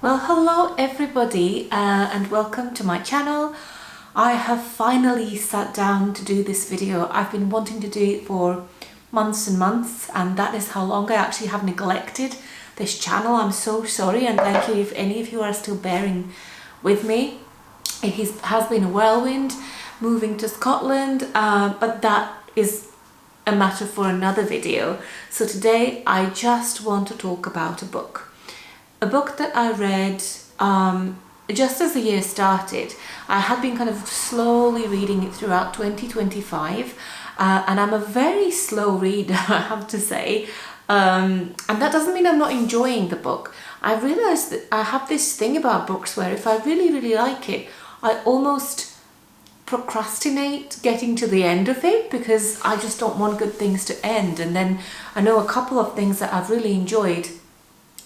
Well, hello everybody and welcome to my channel. I have finally sat down to do this video. I've been wanting to do it for months and months, and that is how long I actually have neglected this channel. I'm so sorry, and thank you if any of you are still bearing with me. It has been a whirlwind moving to Scotland, but that is a matter for another video. So today I just want to talk about a book that I read just as the year started. I had been kind of slowly reading it throughout 2025, and I'm a very slow reader, I have to say, and that doesn't mean I'm not enjoying the book. I realised that I have this thing about books where if I really like it, I almost procrastinate getting to the end of it because I just don't want good things to end. And then I know a couple of things that I've really enjoyed,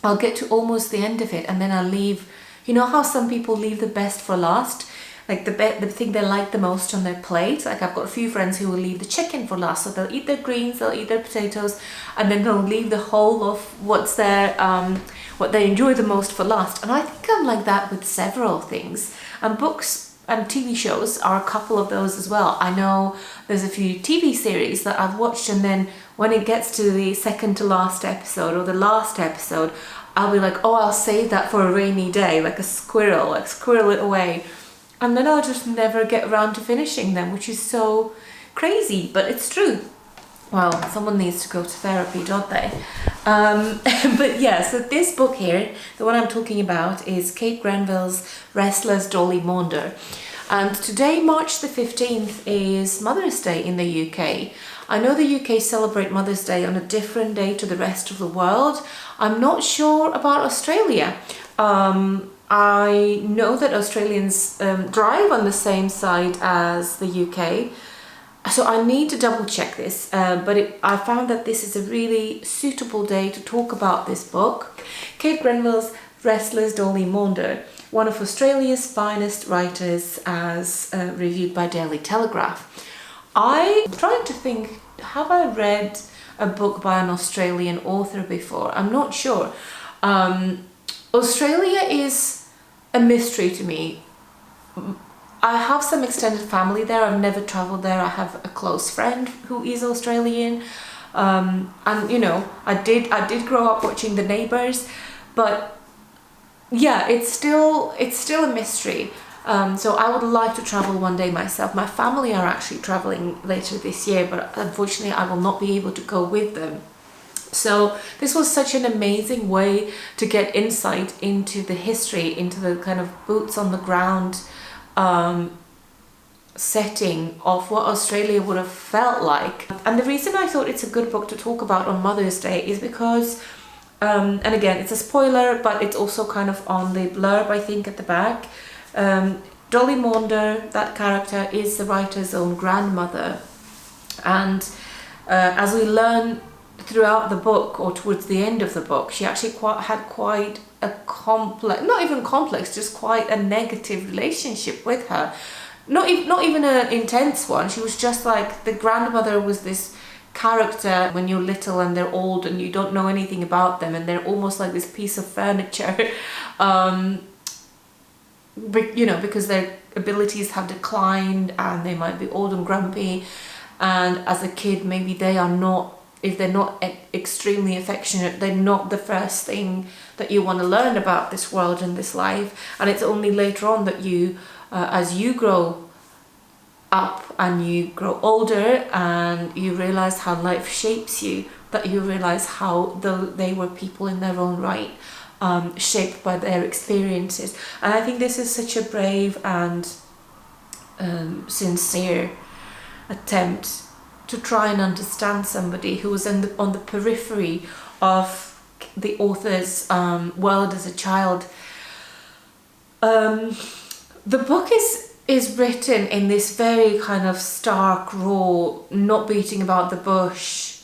I'll get to almost the end of it and then I'll leave. You know how some people leave the best for last? Like the thing they like the most on their plate. Like I've got a few friends who will leave the chicken for last. So they'll eat their greens, they'll eat their potatoes, and then they'll leave the whole of what they enjoy the most for last. And I think I'm like that with several things. And books and TV shows are a couple of those as well. I know there's a few TV series that I've watched, and then when it gets to the second to last episode or the last episode, I'll be like, oh, I'll save that for a rainy day, like a squirrel, like squirrel it away. And then I'll just never get around to finishing them, which is so crazy, but it's true. Well, someone needs to go to therapy, don't they? But yeah, so this book here, the one I'm talking about, is Kate Grenville's Restless Dolly Maunder. And today, March the 15th, is Mother's Day in the UK. I know the UK celebrate Mother's Day on a different day to the rest of the world. I'm not sure about Australia. I know that Australians drive on the same side as the UK. So I need to double check this, but I found that this is a really suitable day to talk about this book. Kate Grenville's Restless Dolly Maunder, one of Australia's finest writers, as reviewed by Daily Telegraph. I'm trying to think, have I read a book by an Australian author before? I'm not sure. Australia is a mystery to me. I have some extended family there. I've never travelled there. I have a close friend who is Australian, and you know, I did grow up watching The Neighbours, but yeah, it's still a mystery. So I would like to travel one day myself. My family are actually travelling later this year, but unfortunately I will not be able to go with them. So this was such an amazing way to get insight into the history, into the kind of boots on the ground setting of what Australia would have felt like. And the reason I thought it's a good book to talk about on Mother's Day is because, and again, it's a spoiler, but it's also kind of on the blurb, I think, at the back. Dolly Maunder, that character, is the writer's own grandmother. And as we learn throughout the book, or towards the end of the book, she actually had quite a complex, not even complex, just quite a negative relationship with her. Not even an intense one. She was just like, the grandmother was this character when you're little and they're old and you don't know anything about them, and they're almost like this piece of furniture, you know, because their abilities have declined and they might be old and grumpy, and as a kid maybe they are not, if they're not extremely affectionate, they're not the first thing that you want to learn about this world and this life. And it's only later on that you, as you grow up and you grow older and you realize how life shapes you, that you realize how though they were people in their own right, shaped by their experiences. And I think this is such a brave and sincere attempt to try and understand somebody who was on the periphery of the author's world as a child. The book is written in this very kind of stark, raw, not beating about the bush,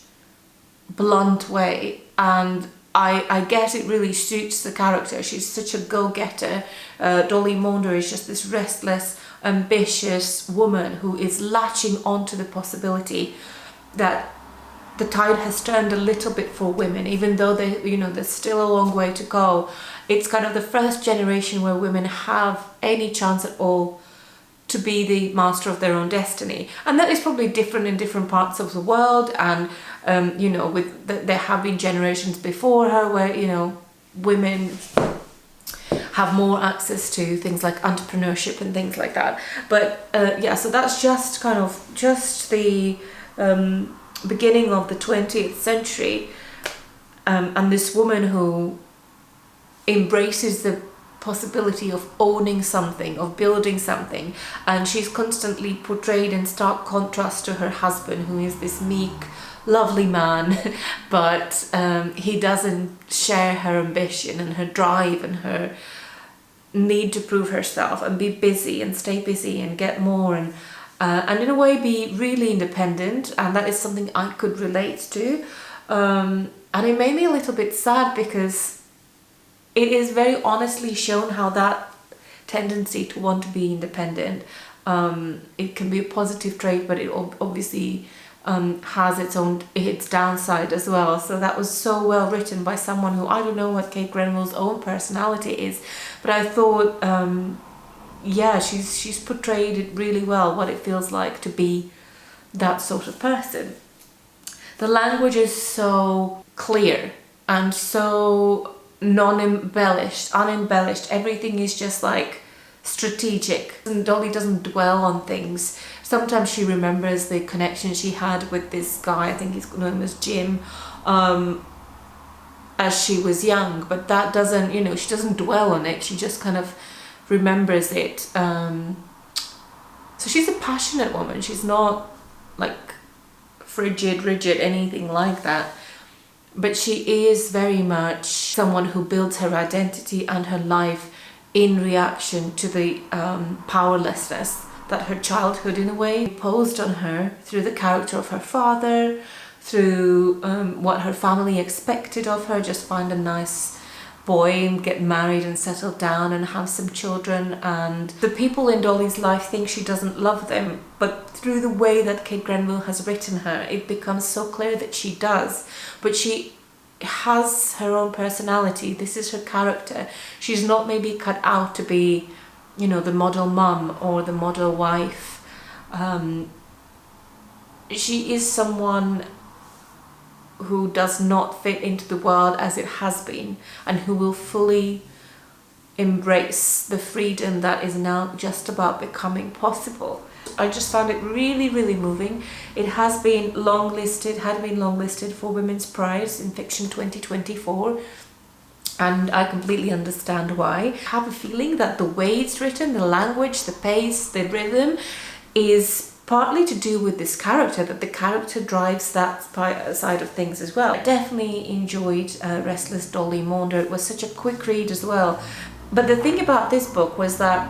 blunt way, and I guess it really suits the character. She's such a go-getter. Dolly Maunder is just this restless, ambitious woman who is latching onto the possibility that the tide has turned a little bit for women, even though there's still a long way to go. It's kind of the first generation where women have any chance at all to be the master of their own destiny, and that is probably different in different parts of the world. And there have been generations before her where women have more access to things like entrepreneurship and things like that. But so that's just the beginning of the 20th century, and this woman who embraces the possibility of owning something, of building something, and she's constantly portrayed in stark contrast to her husband, who is this meek, lovely man, but he doesn't share her ambition and her drive and her need to prove herself and be busy and stay busy and get more, and in a way be really independent. And that is something I could relate to, and it made me a little bit sad, because it is very honestly shown how that tendency to want to be independent, it can be a positive trait, but it obviously has its downside as well. So that was so well written by someone who, I don't know what Kate Grenville's own personality is, but I thought she's portrayed it really well, what it feels like to be that sort of person. The language is so clear and so unembellished. Everything is just like strategic, and Dolly doesn't dwell on things. Sometimes she remembers the connection she had with this guy, I think his name was Jim, as she was young, but that doesn't, she doesn't dwell on it, she just kind of remembers it. So she's a passionate woman, she's not like frigid, rigid, anything like that. But she is very much someone who builds her identity and her life in reaction to the powerlessness that her childhood in a way imposed on her through the character of her father, through what her family expected of her, just find a nice boy and get married and settle down and have some children. And the people in Dolly's life think she doesn't love them, but through the way that Kate Grenville has written her, it becomes so clear that she does. But she has her own personality, this is her character. She's not maybe cut out to be, the model mum or the model wife. She is someone who does not fit into the world as it has been, and who will fully embrace the freedom that is now just about becoming possible. I just found it really, really moving. It had been longlisted for Women's Prize in Fiction 2024, and I completely understand why. I have a feeling that the way it's written, the language, the pace, the rhythm, is partly to do with this character, that the character drives that side of things as well. I definitely enjoyed Restless Dolly Maunder. It was such a quick read as well. But the thing about this book was that,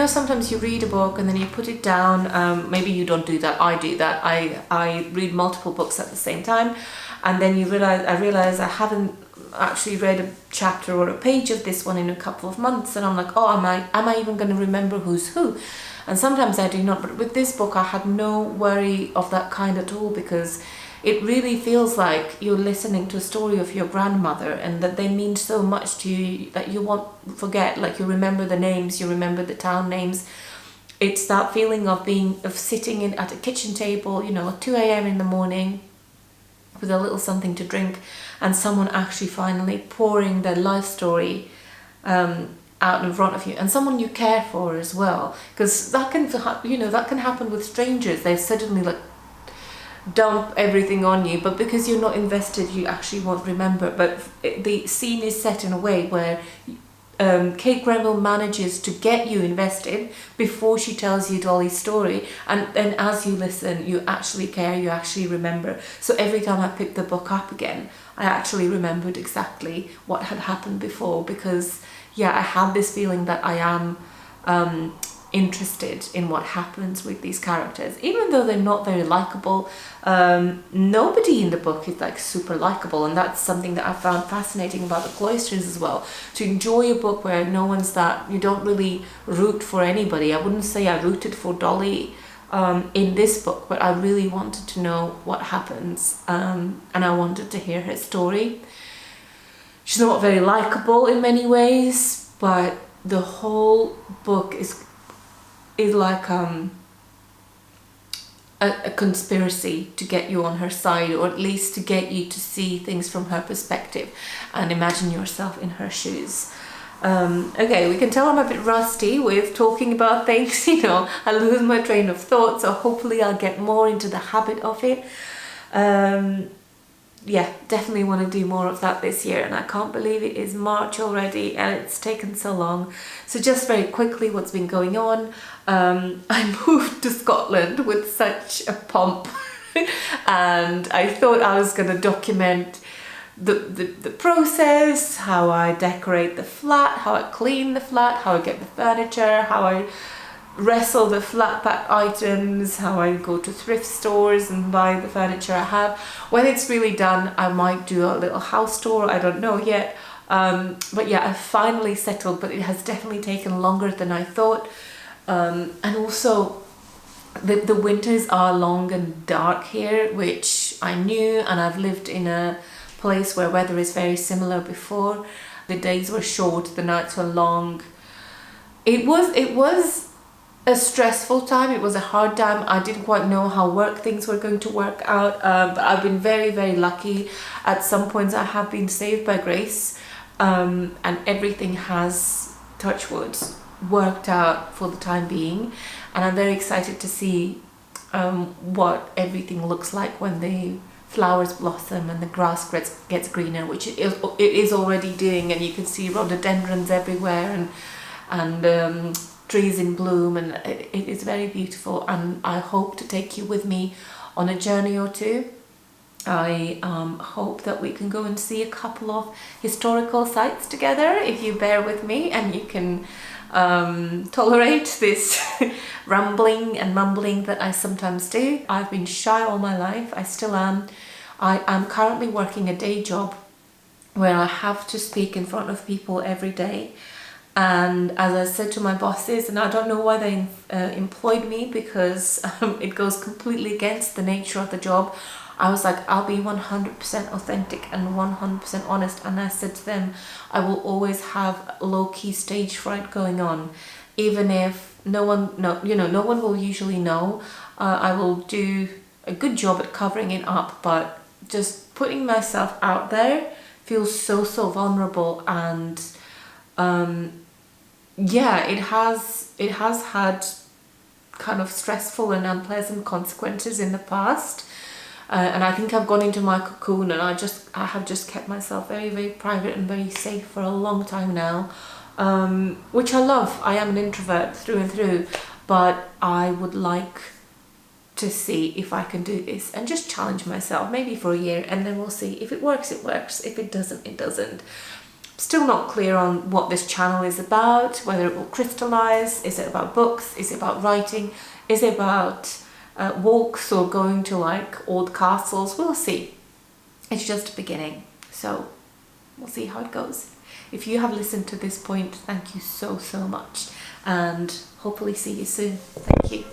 sometimes you read a book and then you put it down. Maybe you don't do that, I do that. I read multiple books at the same time, and then I realize I haven't actually read a chapter or a page of this one in a couple of months, and I'm like, oh, am I even going to remember who's who? And sometimes I do not, but with this book I had no worry of that kind at all, because it really feels like you're listening to a story of your grandmother, and that they mean so much to you that you won't forget. Like, you remember the names, you remember the town names. It's that feeling of sitting at a kitchen table, at 2 a.m. in the morning with a little something to drink, and someone actually finally pouring their life story out in front of you, and someone you care for as well, because that can happen with strangers. They suddenly dump everything on you, but because you're not invested, you actually won't remember. But the scene is set in a way where Kate Grenville manages to get you invested before she tells you Dolly's story, and then as you listen, you actually care, you actually remember. So every time I picked the book up again, I actually remembered exactly what had happened before, because I had this feeling that I am interested in what happens with these characters, even though they're not very likable. Nobody in the book is super likable, and that's something that I found fascinating about The Cloisters as well. To enjoy a book where you don't really root for anybody. I wouldn't say I rooted for Dolly in this book, but I really wanted to know what happens, and I wanted to hear her story. She's not very likable in many ways, but the whole book is like a conspiracy to get you on her side, or at least to get you to see things from her perspective and imagine yourself in her shoes. Okay, we can tell I'm a bit rusty with talking about things, you know, I lose my train of thought, so hopefully I'll get more into the habit of it. Yeah, definitely want to do more of that this year, and I can't believe it is March already and it's taken so long. So just very quickly, what's been going on. I moved to Scotland with such a pomp and I thought I was going to document the process, how I decorate the flat, how I clean the flat, how I get the furniture, how I wrestle the flat pack items, how I go to thrift stores and buy the furniture I have. When it's really done, I might do a little house tour, I don't know yet. But yeah, I've finally settled, but it has definitely taken longer than I thought. And also the winters are long and dark here, which I knew, and I've lived in a place where weather is very similar before. The days were short, the nights were long. It was a stressful time, it was a hard time. I didn't quite know how things were going to work out, but I've been very, very lucky. At some points I have been saved by grace, and everything has, touch wood, worked out for the time being, and I'm very excited to see what everything looks like when the flowers blossom and the grass gets greener, which it is already doing, and you can see rhododendrons everywhere and trees in bloom, and it is very beautiful, and I hope to take you with me on a journey or two. I hope that we can go and see a couple of historical sites together, if you bear with me and you can tolerate this rambling and mumbling that I sometimes do. I've been shy all my life, I still am. I am currently working a day job where I have to speak in front of people every day. And as I said to my bosses, and I don't know why they employed me, because it goes completely against the nature of the job. I was like, I'll be 100% authentic and 100% honest. And I said to them, I will always have low-key stage fright going on, even if no one will usually know. I will do a good job at covering it up, but just putting myself out there feels so vulnerable, and yeah, it has had kind of stressful and unpleasant consequences in the past, and I think I've gone into my cocoon, and I have just kept myself very, very private and very safe for a long time now, which I love. I am an introvert through and through, but I would like to see if I can do this and just challenge myself, maybe for a year, and then we'll see. If it works, it works. If it doesn't, it doesn't. Still not clear on what this channel is about, whether it will crystallize. Is it about books? Is it about writing? Is it about walks or going to like old castles? We'll see. It's just a beginning, so we'll see how it goes. If you have listened to this point, thank you so much, and hopefully see you soon. Thank you.